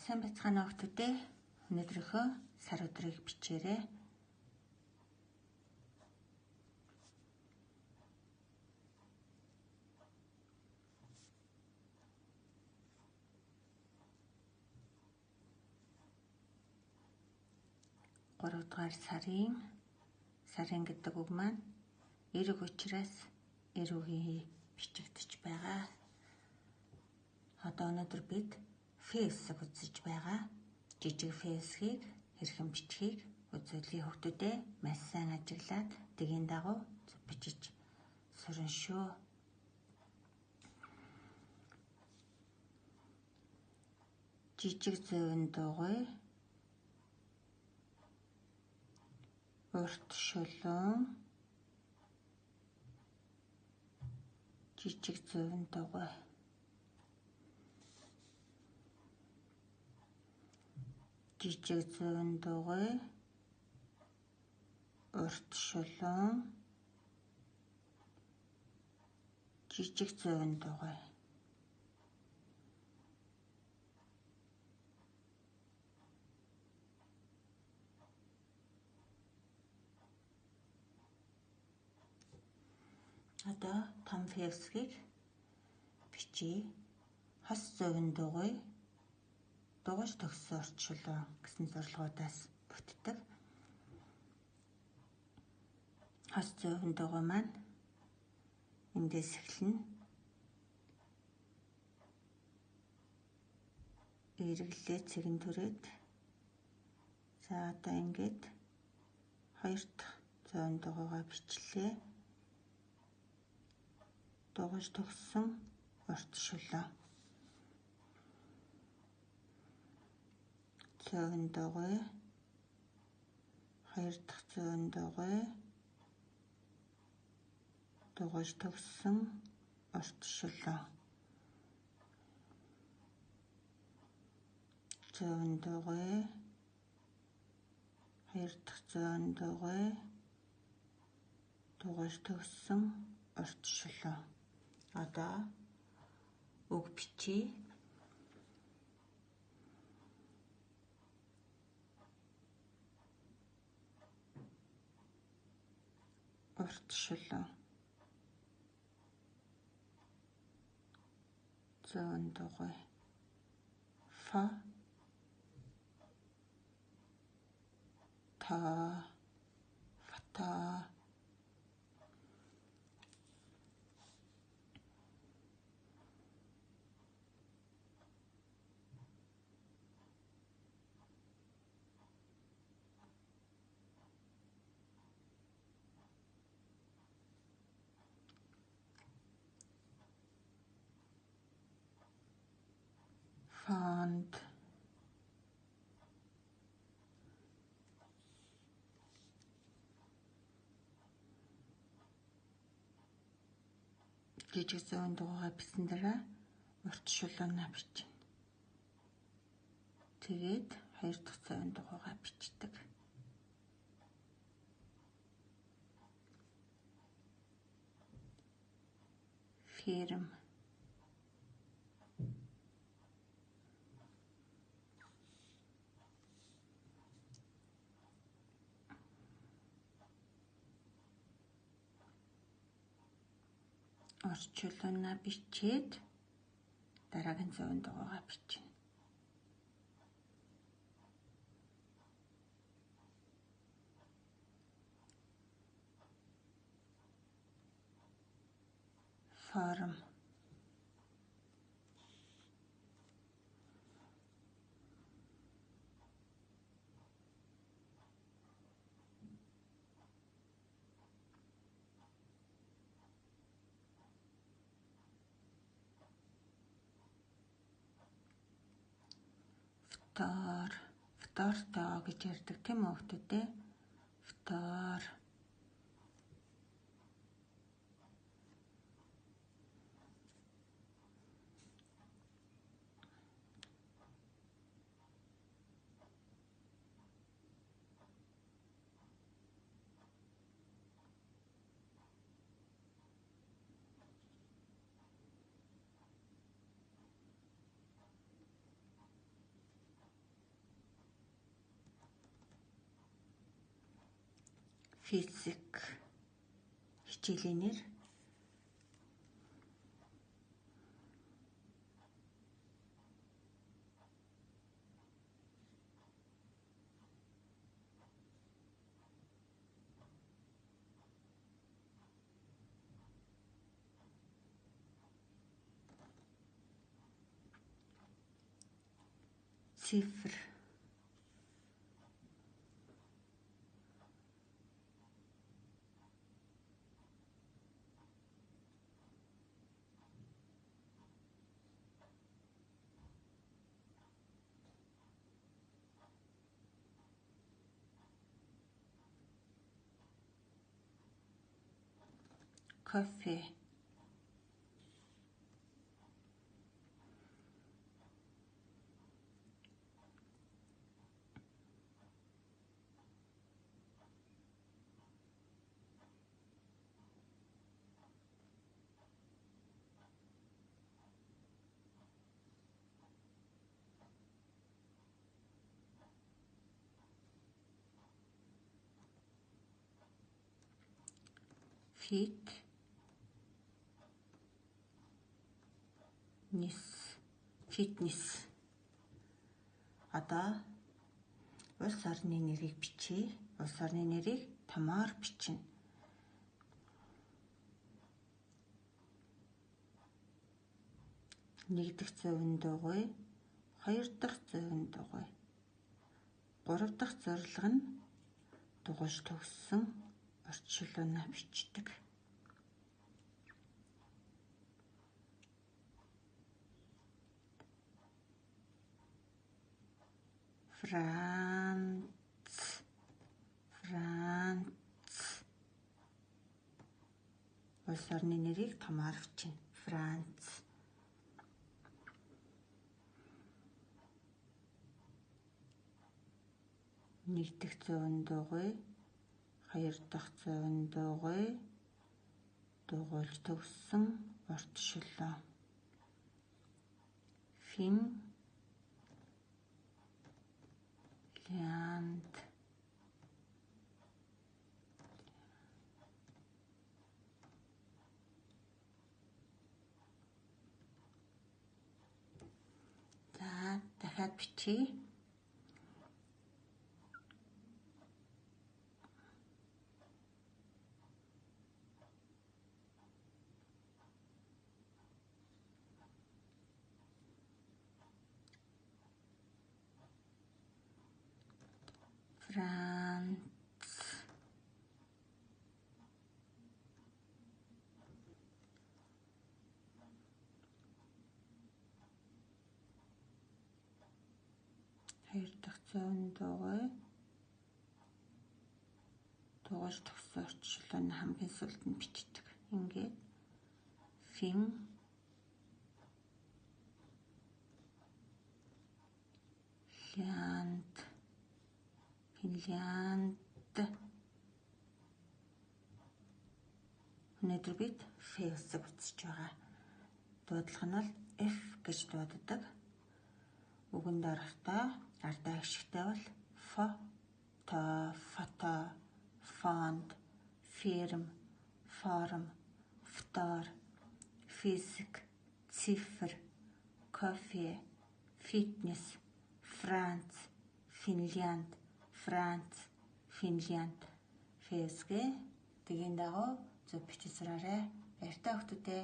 Сайн бацгаана охтуудээ. Өнөөдрийнхөө сар өдрийг бичээрэй. Гуравдугаар сарын гэдэг үг маань эрэг учраас эрүүгийн бичигдэж байгаа. Одоо өнөөдөр бид фэйсийг үзэж байгаа. Жижиг фэйсийг хэрхэн бичгийг үзүүлээ хөгтөдөө маш сайн ажиглаад тэгийн дагуу бичиж сурна шүү. Жижиг зөөвөн дугуй урт шулуун жижиг зөөвөн дугуй жижиг зөөвөн дугуй урт шулуун жижиг зөөвөн дугуй одоо том фэйсийг бичиж хос зөөвөн дугуй дугуйж төгссөн урт шулуун гэсэн зорилгоудаас бүтдэг. Хос зөөвөн дугуй маань эндээс эхэлнэ. Эргэлээ цэгэн түрээд за одоо ингээд хоёр дахь зөөвөн дугуйгаа бичлээ. Дугуйж төгссөн урт шулуун зөөвөн дугуй хоёр дахь зөөвөн дугуй дугуйж төгссөн урт шулуун зөөвөн дугуй хоёр дахь зөөвөн дугуй дугуйж төгссөн урт шулуун. Одоо үг бичиж урт шулуун зөөвөн дугуй фа та фата фонд жижиг зөөвөн дугуйгаа бичсэн дараа урт шулуунаа бичнэ. Тэгээд хоёр дахь зөөвөн дугуйгаа бичдэг. Фирм урт шулуунаа бичээд дараагийн зөөвөн дугуйгаа бичнэ. Форм фтортой гэж ярьдаг тийм үү хөлтөдөө фтор физик хичээлийн нэр. Цифр. Кофе. Фит. Фитнес. Одоо улс орны нэрийг бичье. Улс орны нэрийг томоор бичнэ. Нэг дахь зөвөн дугуй, хоёр дахь зөвөн дугуй. Гурав дахь зорилго нь дугуйж төгссөн орчуулгыг бичдэг. Франц. Улс орны нэрийг томоор бичнэ. Франц. Нэг дахь зөвөн дугуй, хоёр дахь зөвөн дугуй, дугуйлж төгссөн уртшиллоо. Финлянд. За, дахиад бичье. Франц. Хоёр дахь зөвөн дугуй, дугуйж төгссөн орчуулгыг хамгийн сүүлд нь бичдэг. Ингээд Финлянд. Өнөөдөр бид ф-ийг үзэж байгаа. Дуудлага нь бол F гэж дууддаг. Үгэнд орохдоо ардаа ашигтай бол фото, фонд, фирм, форум, фтор, физик, цифр, кофе, фитнес, Франц, Финлянд, Франц, Финлянд. Фэсгээ тэгийн дагуу зөв бичиж сураарай. Баяртай хүүхдүүдээ.